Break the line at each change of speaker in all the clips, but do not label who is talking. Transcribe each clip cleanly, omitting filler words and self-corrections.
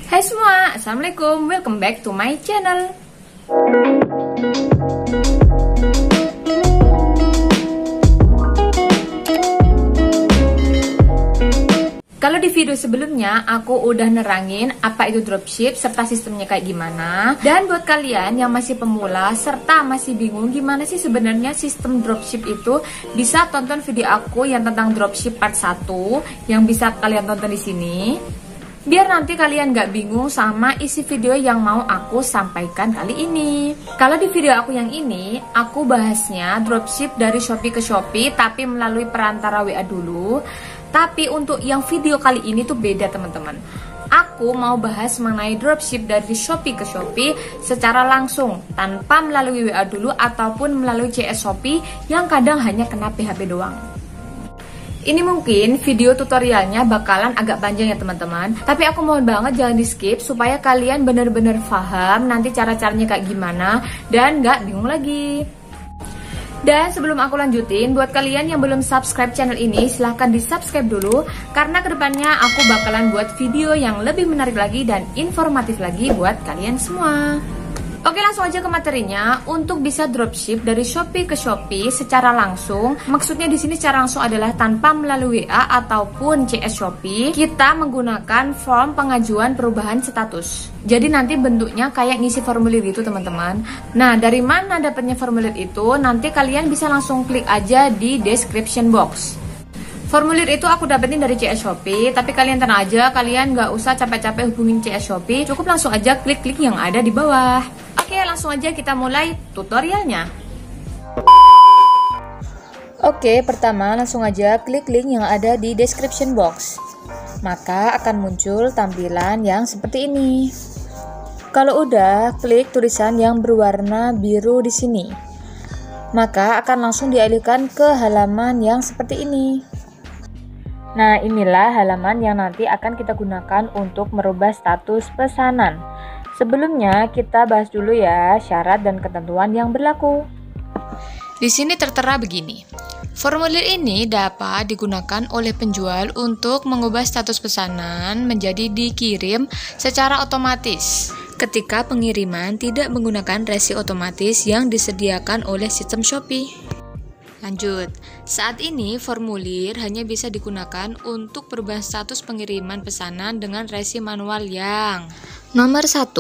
Hai semua, Assalamualaikum, welcome back to my channel. Kalau di video sebelumnya aku udah nerangin apa itu dropship serta sistemnya kayak gimana. Dan buat kalian yang masih pemula serta masih bingung gimana sih sebenarnya sistem dropship itu, bisa tonton video aku yang tentang dropship part 1 yang bisa kalian tonton di sini. Biar nanti kalian gak bingung sama isi video yang mau aku sampaikan kali ini. Kalau di video aku yang ini, aku bahasnya dropship dari Shopee ke Shopee tapi melalui perantara WA dulu. Tapi untuk yang video kali ini tuh beda teman-teman. Aku mau bahas mengenai dropship dari Shopee ke Shopee secara langsung tanpa melalui WA dulu ataupun melalui CS Shopee yang kadang hanya kena PHP doang. Ini mungkin video tutorialnya bakalan agak panjang ya teman-teman, tapi aku mohon banget jangan di skip supaya kalian bener-bener paham nanti cara-caranya kayak gimana dan gak bingung lagi. Dan sebelum aku lanjutin, buat kalian yang belum subscribe channel ini, silahkan di subscribe dulu, karena kedepannya aku bakalan buat video yang lebih menarik lagi dan informatif lagi buat kalian semua. Oke, langsung aja ke materinya. Untuk bisa dropship dari Shopee ke Shopee secara langsung, maksudnya di sini secara langsung adalah tanpa melalui WA ataupun CS Shopee, kita menggunakan form pengajuan perubahan status. Jadi nanti bentuknya kayak ngisi formulir gitu teman-teman. Nah, dari mana dapatnya formulir itu? Nanti kalian bisa langsung klik aja di description box. Formulir itu aku dapetin dari CS Shopee, tapi kalian tenang aja, kalian gak usah capek-capek hubungin CS Shopee, cukup langsung aja klik-klik yang ada di bawah. Oke, langsung aja kita mulai tutorialnya. Oke, pertama langsung aja klik link yang ada di description box. Maka akan muncul tampilan yang seperti ini. Kalau udah, klik tulisan yang berwarna biru di sini. Maka akan langsung dialihkan ke halaman yang seperti ini. Nah, inilah halaman yang nanti akan kita gunakan untuk merubah status pesanan. Sebelumnya kita bahas dulu ya syarat dan ketentuan yang berlaku. Di sini tertera begini. Formulir ini dapat digunakan oleh penjual untuk mengubah status pesanan menjadi dikirim secara otomatis ketika pengiriman tidak menggunakan resi otomatis yang disediakan oleh sistem Shopee. Lanjut, saat ini formulir hanya bisa digunakan untuk perubahan status pengiriman pesanan dengan resi manual yang nomor 1,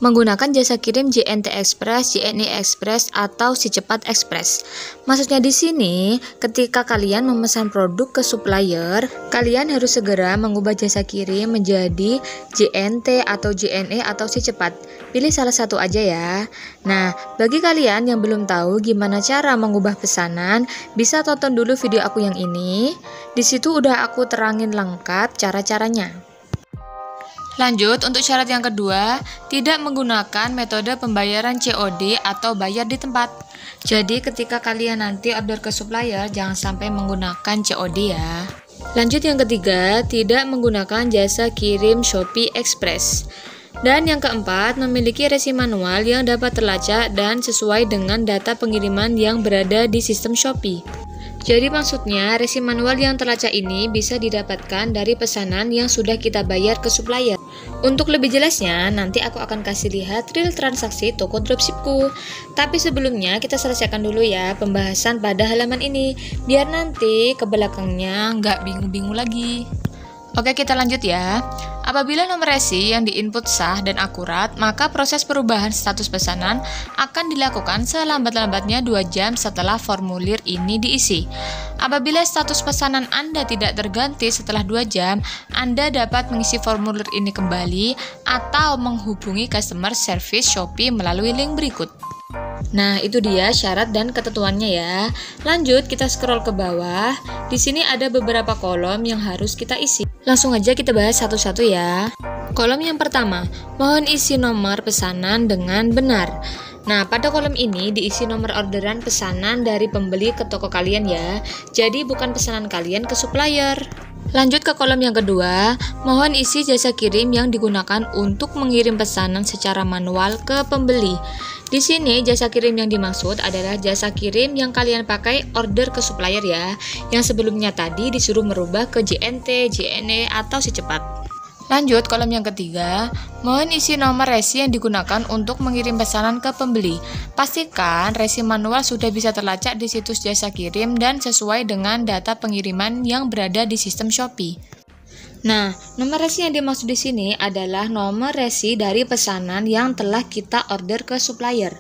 menggunakan jasa kirim JNT Express, JNE Express, atau Si Cepat Express. Maksudnya di sini, ketika kalian memesan produk ke supplier, kalian harus segera mengubah jasa kirim menjadi JNT atau JNE atau Si Cepat. Pilih salah satu aja ya. Nah, bagi kalian yang belum tahu gimana cara mengubah pesanan, bisa tonton dulu video aku yang ini. Di situ udah aku terangin lengkap cara-caranya. Lanjut, untuk syarat yang kedua, tidak menggunakan metode pembayaran COD atau bayar di tempat. Jadi ketika kalian nanti order ke supplier, jangan sampai menggunakan COD ya. Lanjut yang ketiga, tidak menggunakan jasa kirim Shopee Express. Dan yang keempat, memiliki resi manual yang dapat terlacak dan sesuai dengan data pengiriman yang berada di sistem Shopee. Jadi maksudnya, resi manual yang terlacak ini bisa didapatkan dari pesanan yang sudah kita bayar ke supplier. Untuk lebih jelasnya, nanti aku akan kasih lihat real transaksi toko dropshipku. Tapi sebelumnya, kita selesaikan dulu ya pembahasan pada halaman ini, biar nanti ke belakangnya nggak bingung-bingung lagi. Oke, kita lanjut ya. Apabila nomor resi yang diinput sah dan akurat, maka proses perubahan status pesanan akan dilakukan selambat-lambatnya 2 jam setelah formulir ini diisi. Apabila status pesanan Anda tidak terganti setelah 2 jam, Anda dapat mengisi formulir ini kembali atau menghubungi customer service Shopee melalui link berikut. Nah, itu dia syarat dan ketentuannya ya. Lanjut, kita scroll ke bawah. Di sini ada beberapa kolom yang harus kita isi. Langsung aja kita bahas satu-satu ya. Kolom yang pertama, mohon isi nomor pesanan dengan benar. Nah, pada kolom ini diisi nomor orderan pesanan dari pembeli ke toko kalian ya. Jadi bukan pesanan kalian ke supplier. Lanjut ke kolom yang kedua, mohon isi jasa kirim yang digunakan untuk mengirim pesanan secara manual ke pembeli. Di sini jasa kirim yang dimaksud adalah jasa kirim yang kalian pakai order ke supplier ya, yang sebelumnya tadi disuruh merubah ke JNT, JNE atau Si Cepat. Lanjut, kolom yang ketiga, mohon isi nomor resi yang digunakan untuk mengirim pesanan ke pembeli. Pastikan resi manual sudah bisa terlacak di situs jasa kirim dan sesuai dengan data pengiriman yang berada di sistem Shopee. Nah, nomor resi yang dimaksud di sini adalah nomor resi dari pesanan yang telah kita order ke supplier.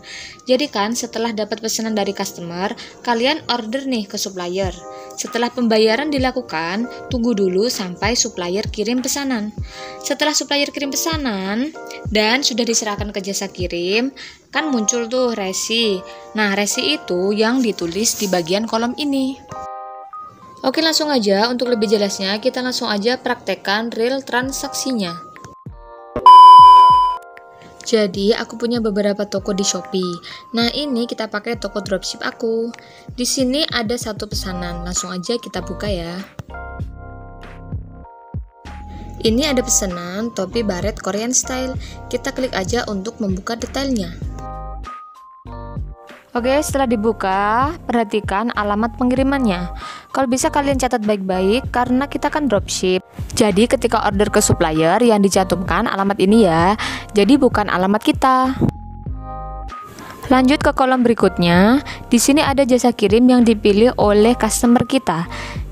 Jadi kan setelah dapat pesanan dari customer, kalian order nih ke supplier. Setelah pembayaran dilakukan, tunggu dulu sampai supplier kirim pesanan. Setelah supplier kirim pesanan dan sudah diserahkan ke jasa kirim, kan muncul tuh resi. Nah, resi itu yang ditulis di bagian kolom ini. Oke, langsung aja, untuk lebih jelasnya kita langsung aja praktekkan real transaksinya. Jadi aku punya beberapa toko di Shopee. Nah, ini kita pakai toko dropship aku. Di sini ada satu pesanan, langsung aja kita buka ya. Ini ada pesanan topi baret Korean style. Kita klik aja untuk membuka detailnya. Oke, setelah dibuka, perhatikan alamat pengirimannya. Kalau bisa kalian catat baik-baik karena kita kan dropship. Jadi ketika order ke supplier yang dicantumkan alamat ini ya. Jadi bukan alamat kita. Lanjut ke kolom berikutnya. Di sini ada jasa kirim yang dipilih oleh customer kita.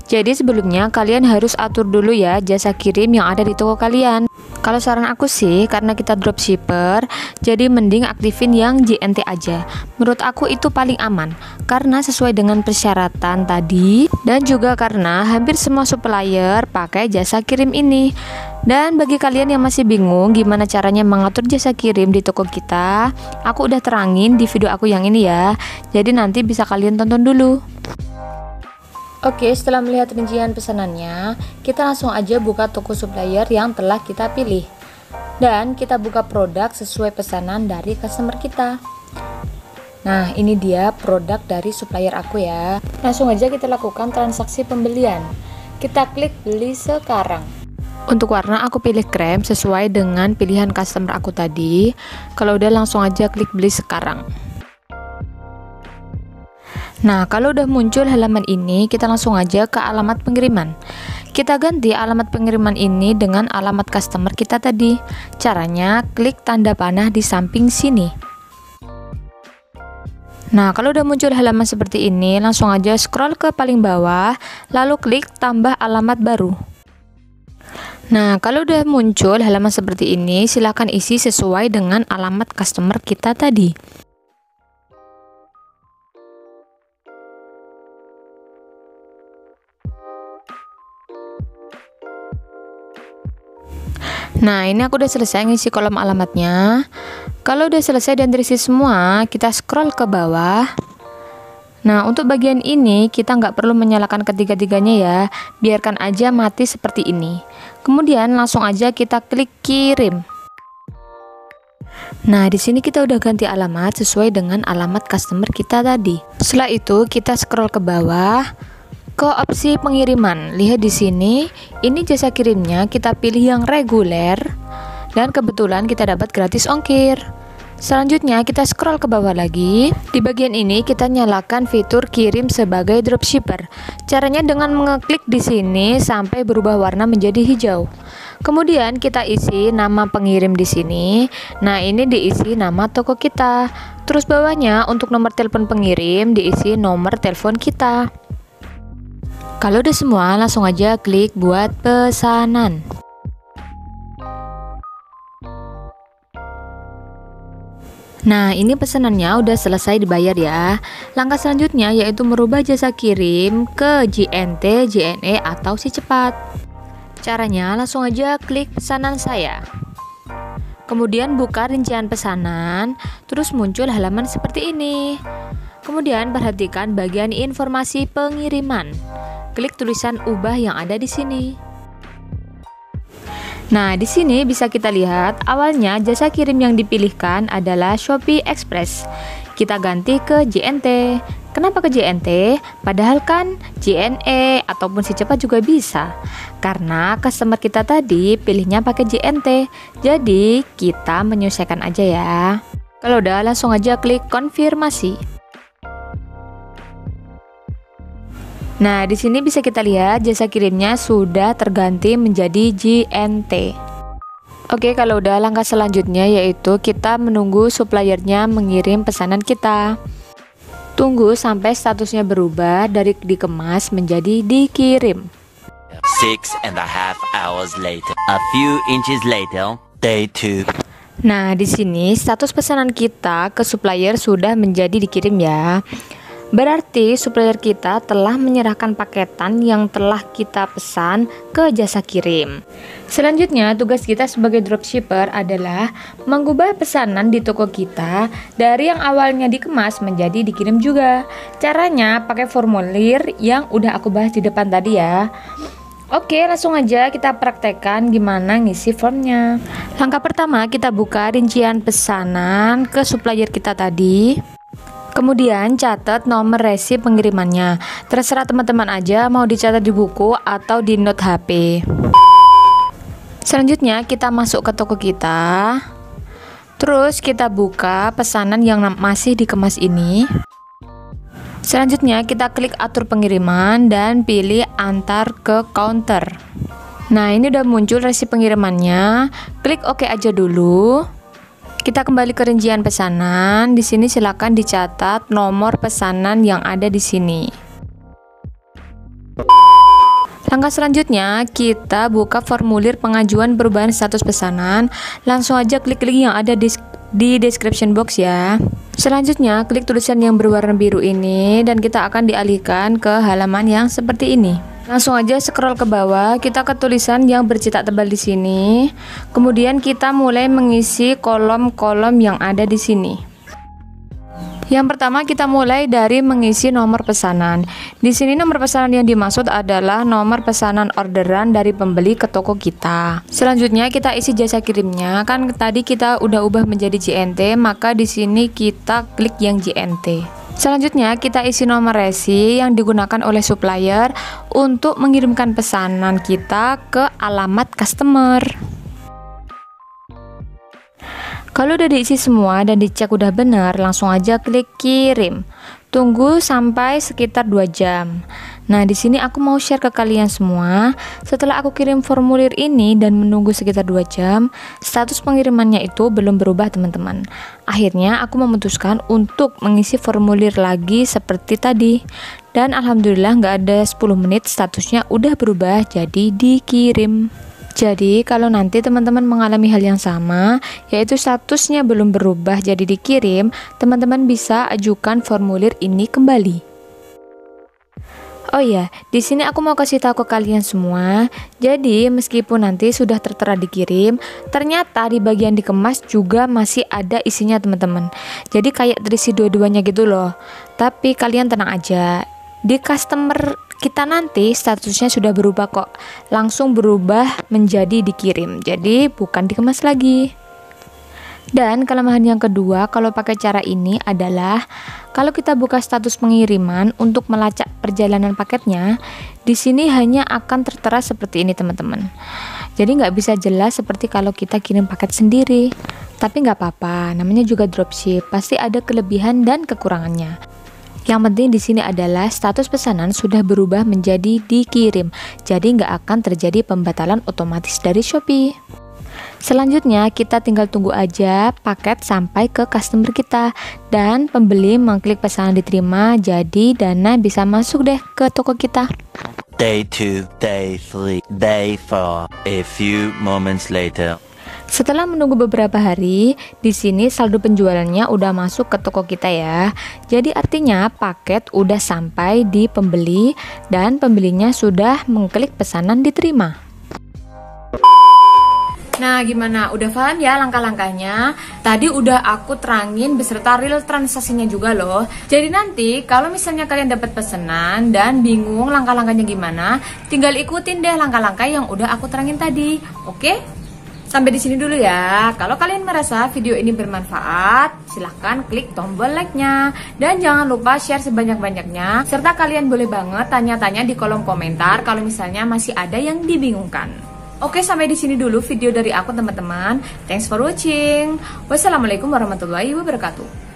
Jadi sebelumnya kalian harus atur dulu ya jasa kirim yang ada di toko kalian. Kalau saran aku sih, karena kita dropshipper, jadi mending aktifin yang JNT aja. Menurut aku itu paling aman, karena sesuai dengan persyaratan tadi, dan juga karena hampir semua supplier pakai jasa kirim ini. Dan bagi kalian yang masih bingung gimana caranya mengatur jasa kirim di toko kita, aku udah terangin di video aku yang ini ya, jadi nanti bisa kalian tonton dulu. Oke, setelah melihat rincian pesanannya, kita langsung aja buka toko supplier yang telah kita pilih. Dan kita buka produk sesuai pesanan dari customer kita. Nah, ini dia produk dari supplier aku ya. Langsung aja kita lakukan transaksi pembelian. Kita klik beli sekarang. Untuk warna aku pilih krem sesuai dengan pilihan customer aku tadi. Kalau udah langsung aja klik beli sekarang. Nah, kalau udah muncul halaman ini, kita langsung aja ke alamat pengiriman. Kita ganti alamat pengiriman ini dengan alamat customer kita tadi. Caranya, klik tanda panah di samping sini. Nah, kalau udah muncul halaman seperti ini, langsung aja scroll ke paling bawah, lalu klik tambah alamat baru. Nah, kalau udah muncul halaman seperti ini, silahkan isi sesuai dengan alamat customer kita tadi. Nah, ini aku udah selesai ngisi kolom alamatnya. Kalau udah selesai dan terisi semua, kita scroll ke bawah. Nah, untuk bagian ini kita nggak perlu menyalakan ketiga-tiganya ya, biarkan aja mati seperti ini. Kemudian langsung aja kita klik kirim. Nah, di sini kita udah ganti alamat sesuai dengan alamat customer kita tadi. Setelah itu kita scroll ke bawah. Ke opsi pengiriman, lihat di sini, ini jasa kirimnya kita pilih yang reguler dan kebetulan kita dapat gratis ongkir. Selanjutnya kita scroll ke bawah lagi. Di bagian ini kita nyalakan fitur kirim sebagai dropshipper. Caranya dengan mengeklik di sini sampai berubah warna menjadi hijau. Kemudian kita isi nama pengirim di sini. Nah, ini diisi nama toko kita. Terus bawahnya untuk nomor telepon pengirim diisi nomor telepon kita. Kalau udah semua, langsung aja klik buat pesanan. Nah, ini pesanannya udah selesai dibayar ya. Langkah selanjutnya yaitu merubah jasa kirim ke JNT, JNE atau si cepat. Caranya langsung aja klik pesanan saya. Kemudian buka rincian pesanan, terus muncul halaman seperti ini. Kemudian perhatikan bagian informasi pengiriman. Klik tulisan ubah yang ada di sini. Nah, di sini bisa kita lihat awalnya jasa kirim yang dipilihkan adalah Shopee Express. Kita ganti ke JNT. Kenapa ke JNT? Padahal kan JNE ataupun si cepat juga bisa. Karena customer kita tadi pilihnya pakai JNT. Jadi, kita menyesuaikan aja ya. Kalau udah langsung aja klik konfirmasi. Nah, di sini bisa kita lihat jasa kirimnya sudah terganti menjadi JNT. Oke, kalau udah langkah selanjutnya yaitu kita menunggu suppliernya mengirim pesanan kita. Tunggu sampai statusnya berubah dari dikemas menjadi dikirim.
6.5 hours later. A few inches later, day 2.
Nah, di sini status pesanan kita ke supplier sudah menjadi dikirim ya. Berarti supplier kita telah menyerahkan paketan yang telah kita pesan ke jasa kirim. Selanjutnya, tugas kita sebagai dropshipper adalah mengubah pesanan di toko kita dari yang awalnya dikemas menjadi dikirim juga. Caranya pakai formulir yang udah aku bahas di depan tadi ya. Oke, langsung aja kita praktekkan gimana ngisi formnya. Langkah pertama, kita buka rincian pesanan ke supplier kita tadi. Kemudian catat nomor resi pengirimannya. Terserah teman-teman aja mau dicatat di buku atau di note HP. Selanjutnya kita masuk ke toko kita. Terus kita buka pesanan yang masih dikemas ini. Selanjutnya kita klik atur pengiriman dan pilih antar ke counter. Nah, ini udah muncul resi pengirimannya. Klik OK aja dulu. Kita kembali ke rincian pesanan. Di sini silakan dicatat nomor pesanan yang ada di sini. Langkah selanjutnya, kita buka formulir pengajuan perubahan status pesanan. Langsung aja klik link yang ada di description box ya. Selanjutnya, klik tulisan yang berwarna biru ini dan kita akan dialihkan ke halaman yang seperti ini. Langsung aja scroll ke bawah, kita ke tulisan yang bercetak tebal di sini. Kemudian kita mulai mengisi kolom-kolom yang ada di sini. Yang pertama kita mulai dari mengisi nomor pesanan. Di sini nomor pesanan yang dimaksud adalah nomor pesanan orderan dari pembeli ke toko kita. Selanjutnya kita isi jasa kirimnya. Kan tadi kita udah ubah menjadi JNT, maka di sini kita klik yang JNT. Selanjutnya kita isi nomor resi yang digunakan oleh supplier untuk mengirimkan pesanan kita ke alamat customer. Kalau udah diisi semua dan dicek udah benar, langsung aja klik kirim. Tunggu sampai sekitar 2 jam. Nah, di sini aku mau share ke kalian semua. Setelah aku kirim formulir ini dan menunggu sekitar 2 jam, status pengirimannya itu belum berubah, teman-teman. Akhirnya aku memutuskan untuk mengisi formulir lagi seperti tadi. Dan alhamdulillah nggak ada 10 menit statusnya udah berubah jadi dikirim. Jadi kalau nanti teman-teman mengalami hal yang sama, yaitu statusnya belum berubah jadi dikirim, teman-teman bisa ajukan formulir ini kembali. Oh iya, di sini aku mau kasih tahu ke kalian semua. Jadi meskipun nanti sudah tertera dikirim, ternyata di bagian dikemas juga masih ada isinya, teman-teman. Jadi kayak terisi dua-duanya gitu loh. Tapi kalian tenang aja. Di customer kita nanti statusnya sudah berubah kok, langsung berubah menjadi dikirim, jadi bukan dikemas lagi. Dan kelemahan yang kedua kalau pakai cara ini adalah kalau kita buka status pengiriman untuk melacak perjalanan paketnya, di sini hanya akan tertera seperti ini, teman-teman. Jadi nggak bisa jelas seperti kalau kita kirim paket sendiri. Tapi nggak apa-apa, namanya juga dropship, pasti ada kelebihan dan kekurangannya. Yang penting di sini adalah status pesanan sudah berubah menjadi dikirim, jadi nggak akan terjadi pembatalan otomatis dari Shopee. Selanjutnya kita tinggal tunggu aja paket sampai ke customer kita dan pembeli mengklik pesanan diterima, jadi dana bisa masuk deh ke toko kita.
Day 2, day 3, day 4. A few moments later.
Setelah menunggu beberapa hari, di sini saldo penjualannya udah masuk ke toko kita ya. Jadi artinya paket udah sampai di pembeli dan pembelinya sudah mengklik pesanan diterima. Nah, gimana? Udah paham ya langkah-langkahnya? Tadi udah aku terangin beserta real transaksinya juga loh. Jadi nanti kalau misalnya kalian dapat pesanan dan bingung langkah-langkahnya gimana, tinggal ikutin deh langkah-langkah yang udah aku terangin tadi. Oke? Sampai di sini dulu ya. Kalau kalian merasa video ini bermanfaat, silahkan klik tombol like-nya. Dan jangan lupa share sebanyak-banyaknya. Serta kalian boleh banget tanya-tanya di kolom komentar kalau misalnya masih ada yang dibingungkan. Oke, sampai di sini dulu video dari aku, teman-teman. Thanks for watching. Wassalamualaikum warahmatullahi wabarakatuh.